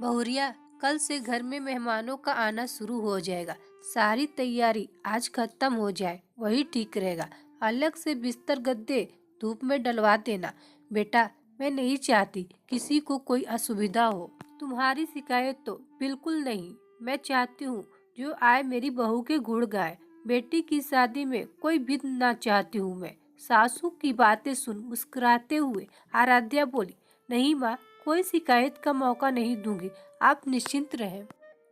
बहुरिया, कल से घर में मेहमानों का आना शुरू हो जाएगा। सारी तैयारी आज खत्म हो जाए वही ठीक रहेगा। अलग से बिस्तर गद्दे धूप में डलवा देना। बेटा, मैं नहीं चाहती किसी को कोई असुविधा हो। तुम्हारी शिकायत तो बिल्कुल नहीं। मैं चाहती हूँ जो आए मेरी बहू के गुण गाए। बेटी की शादी में कोई विघ्न ना चाहती हूँ मैं। सासू की बातें सुन मुस्कुराते हुए आराध्या बोली, नहीं माँ, कोई शिकायत का मौका नहीं दूंगी, आप निश्चिंत रहें।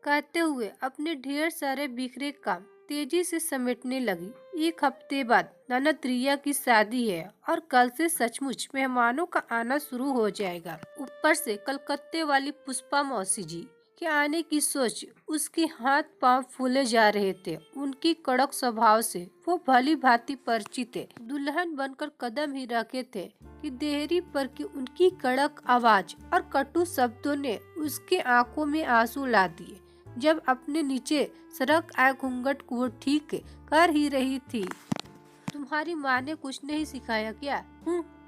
कहते हुए अपने ढेर सारे बिखरे काम तेजी से समेटने लगी। एक हफ्ते बाद ननद रिया की शादी है और कल से सचमुच मेहमानों का आना शुरू हो जाएगा। ऊपर से कलकत्ते वाली पुष्पा मौसी जी के आने की सोच उसके हाथ पांव फूले जा रहे थे। उनकी कड़क स्वभाव से वो भली भांति परिचित थे। दुल्हन बनकर कदम ही रखे थे कि देहरी पर की उनकी कड़क आवाज और कटु शब्दों ने उसके आंखों में आंसू ला दिए। जब अपने नीचे सरक आए घूंघट को वो ठीक कर ही रही थी, तुम्हारी माँ ने कुछ नहीं सिखाया क्या?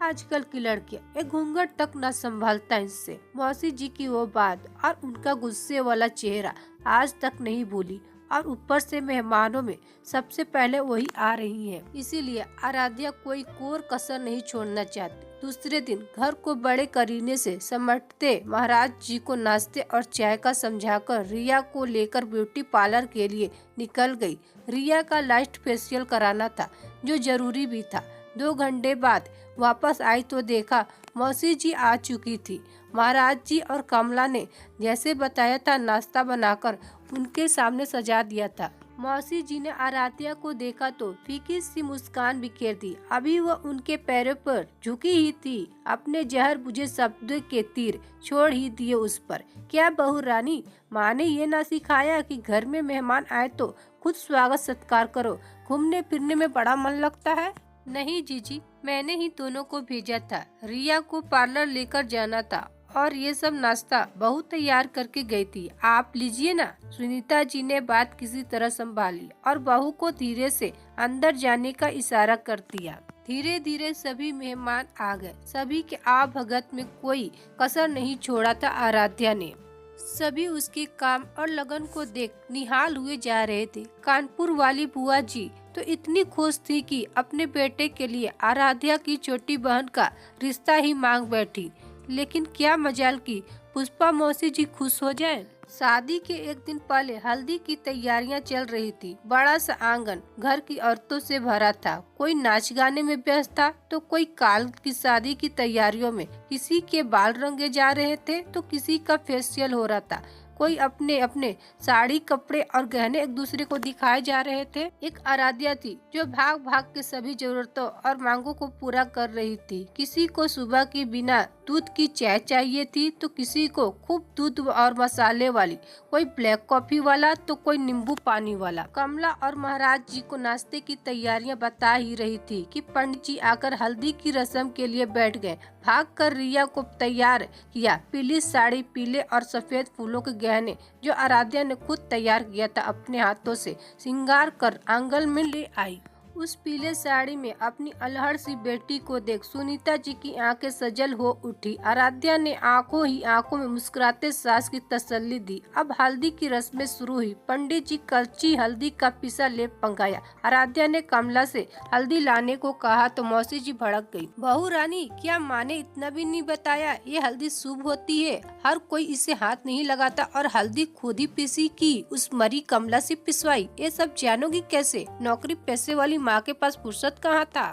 आजकल की लड़कियां एक घूंघट तक न संभालता इससे। मौसी जी की वो बात और उनका गुस्से वाला चेहरा आज तक नहीं भूली। और ऊपर से मेहमानों में सबसे पहले वही आ रही हैं। इसीलिए आराध्या कोई कोर कसर नहीं छोड़ना चाहती। दूसरे दिन घर को बड़े करीने से समटते महाराज जी को नाश्ते और चाय का समझाकर रिया को लेकर ब्यूटी पार्लर के लिए निकल गई। रिया का लास्ट फेशियल कराना था, जो जरूरी भी था। 2 घंटे बाद वापस आई तो देखा मौसी जी आ चुकी थी। महाराज जी और कमला ने जैसे बताया था नाश्ता बनाकर उनके सामने सजा दिया था। मौसी जी ने आराध्या को देखा तो फीकी सी मुस्कान बिखेर दी। अभी वह उनके पैरों पर झुकी ही थी, अपने जहर बुझे शब्द के तीर छोड़ ही दिए उस पर। क्या बहू रानी, माँ ने ये ना सिखाया कि घर में मेहमान आए तो खुद स्वागत सत्कार करो? घूमने फिरने में बड़ा मन लगता है। नहीं जीजी, मैंने ही दोनों को भेजा था। रिया को पार्लर लेकर जाना था और ये सब नाश्ता बहू तैयार करके गई थी। आप लीजिए ना। सुनीता जी ने बात किसी तरह संभाली और बहू को धीरे से अंदर जाने का इशारा कर दिया। धीरे धीरे सभी मेहमान आ गए। सभी के आ भगत में कोई कसर नहीं छोड़ा था आराध्या ने। सभी उसके काम और लगन को देख निहाल हुए जा रहे थे। कानपुर वाली बुआ जी तो इतनी खुश थी कि अपने बेटे के लिए आराध्या की छोटी बहन का रिश्ता ही मांग बैठी। लेकिन क्या मजाल की पुष्पा मौसी जी खुश हो जाए। शादी के एक दिन पहले हल्दी की तैयारियां चल रही थी। बड़ा सा आंगन घर की औरतों से भरा था। कोई नाच गाने में व्यस्त था तो कोई काल की शादी की तैयारियों में। किसी के बाल रंगे जा रहे थे तो किसी का फेशियल हो रहा था। कोई अपने अपने साड़ी कपड़े और गहने एक दूसरे को दिखाए जा रहे थे। एक आराध्या थी जो भाग भाग के सभी जरूरतों और मांगों को पूरा कर रही थी। किसी को सुबह की बिना दूध की चाय चाहिए थी तो किसी को खूब दूध और मसाले वाली, कोई ब्लैक कॉफी वाला तो कोई नींबू पानी वाला। कमला और महाराज जी को नाश्ते की तैयारियां बता ही रही थी कि पंडित जी आकर हल्दी की रस्म के लिए बैठ गए। भाग कर रिया को तैयार किया। पीली साड़ी, पीले और सफेद फूलों के गहने जो आराध्या ने खुद तैयार किया था अपने हाथों से श्रृंगार कर आंगन में ले आई। उस पीले साड़ी में अपनी अल्हड़ सी बेटी को देख सुनीता जी की आंखें सजल हो उठी। आराध्या ने आंखों ही आंखों में मुस्कुराते सास की तसल्ली दी। अब हल्दी की रस्में शुरू हुई। पंडित जी कच्ची हल्दी का पिसा लेप मंगाया। आराध्या ने कमला से हल्दी लाने को कहा तो मौसी जी भड़क गई। बहू रानी, क्या माँ ने इतना भी नहीं बताया? ये हल्दी शुभ होती है, हर कोई इसे हाथ नहीं लगाता और हल्दी खुद ही पिसी की उस मरी कमला से पिसवाई। ये सब जानोगी कैसे? नौकरी पैसे वाली माँ के पास फुर्सत कहाँ था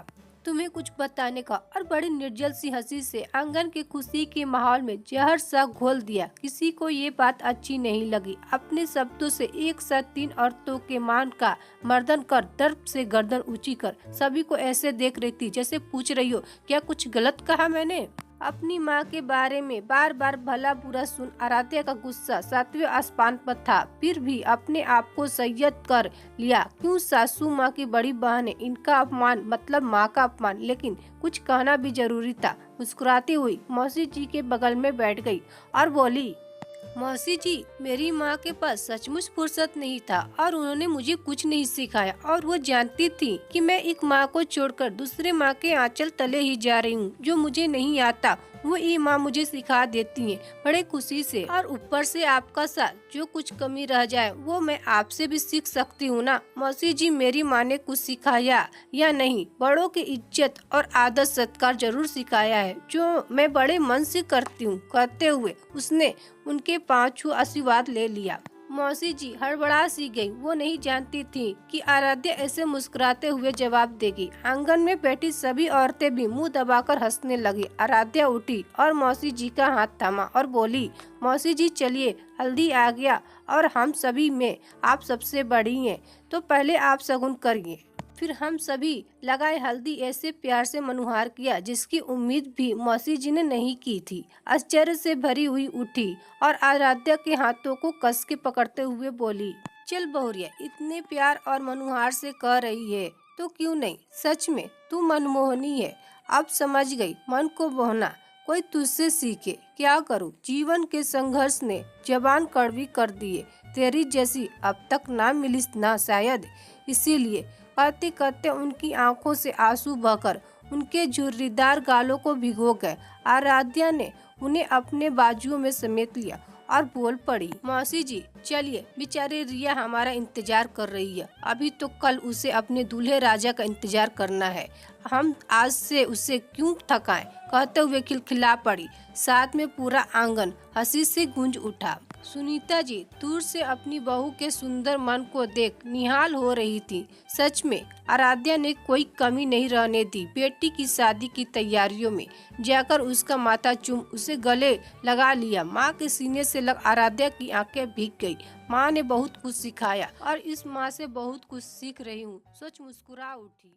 तुम्हें कुछ बताने का? और बड़ी निर्जल सी हंसी से आंगन के खुशी के माहौल में जहर सा घोल दिया। किसी को ये बात अच्छी नहीं लगी। अपने शब्दों से एक साथ 3 औरतों के मान का मर्दन कर दर्द से गर्दन ऊंची कर सभी को ऐसे देख रही थी जैसे पूछ रही हो, क्या कुछ गलत कहा मैंने? अपनी माँ के बारे में बार बार भला बुरा सुन आराध्या का गुस्सा 7वें आसमान पर था। फिर भी अपने आप को संयत कर लिया। क्यों, सासू माँ की बड़ी बहन है, इनका अपमान मतलब माँ का अपमान। लेकिन कुछ कहना भी जरूरी था। मुस्कुराती हुई मौसी जी के बगल में बैठ गई और बोली, मौसी जी, मेरी माँ के पास सचमुच फुर्सत नहीं था और उन्होंने मुझे कुछ नहीं सिखाया। और वो जानती थी कि मैं एक माँ को छोड़कर दूसरे माँ के आंचल तले ही जा रही हूँ। जो मुझे नहीं आता वो ये माँ मुझे सिखा देती हैं बड़े खुशी से। और ऊपर से आपका साथ, जो कुछ कमी रह जाए वो मैं आपसे भी सीख सकती हूँ ना। मौसी जी, मेरी माँ ने कुछ सिखाया या नहीं? बड़ों की इज्जत और आदर सत्कार जरूर सिखाया है, जो मैं बड़े मन से करती हूँ। कहते हुए उसने उनके पाँव छू आशीर्वाद ले लिया। मौसी जी हड़बड़ा सी गई। वो नहीं जानती थी कि आराध्या ऐसे मुस्कुराते हुए जवाब देगी। आंगन में बैठी सभी औरतें भी मुंह दबाकर हंसने लगी। आराध्या उठी और मौसी जी का हाथ थामा और बोली, मौसी जी चलिए, हल्दी आ गया और हम सभी में आप सबसे बड़ी हैं, तो पहले आप शगुन करिए। फिर हम सभी लगाए हल्दी। ऐसे प्यार से मनुहार किया जिसकी उम्मीद भी मौसी जी ने नहीं की थी। आश्चर्य से भरी हुई उठी और आराध्या के हाथों को कस के पकड़ते हुए बोली, चल बहुरिया, इतने प्यार और मनुहार से कह रही है तो क्यों नहीं? सच में तू मनमोहनी है। अब समझ गई, मन को मोहना कोई तुझसे सीखे। क्या करूं, जीवन के संघर्ष ने जबान कड़वी कर दिए। तेरी जैसी अब तक ना मिली ना शायद। इसीलिए कहते कहते उनकी आंखों से आंसू बहकर उनके झुर्रीदार गालों को भिगो गए। आराध्या ने उन्हें अपने बाजुओं में समेट लिया और बोल पड़ी, मौसी जी चलिए, बेचारे रिया हमारा इंतजार कर रही है। अभी तो कल उसे अपने दूल्हे राजा का इंतजार करना है। हम आज से उसे क्यों थकाएं? कहते हुए खिलखिला पड़ी। साथ में पूरा आंगन हंसी से गूंज उठा। सुनीता जी दूर से अपनी बहू के सुंदर मन को देख निहाल हो रही थी। सच में आराध्या ने कोई कमी नहीं रहने दी। बेटी की शादी की तैयारियों में जाकर उसका माथा चूम उसे गले लगा लिया। माँ के सीने से लग आराध्या की आंखें भीग गई। माँ ने बहुत कुछ सिखाया और इस माँ से बहुत कुछ सीख रही हूँ, सोच मुस्कुरा उठी।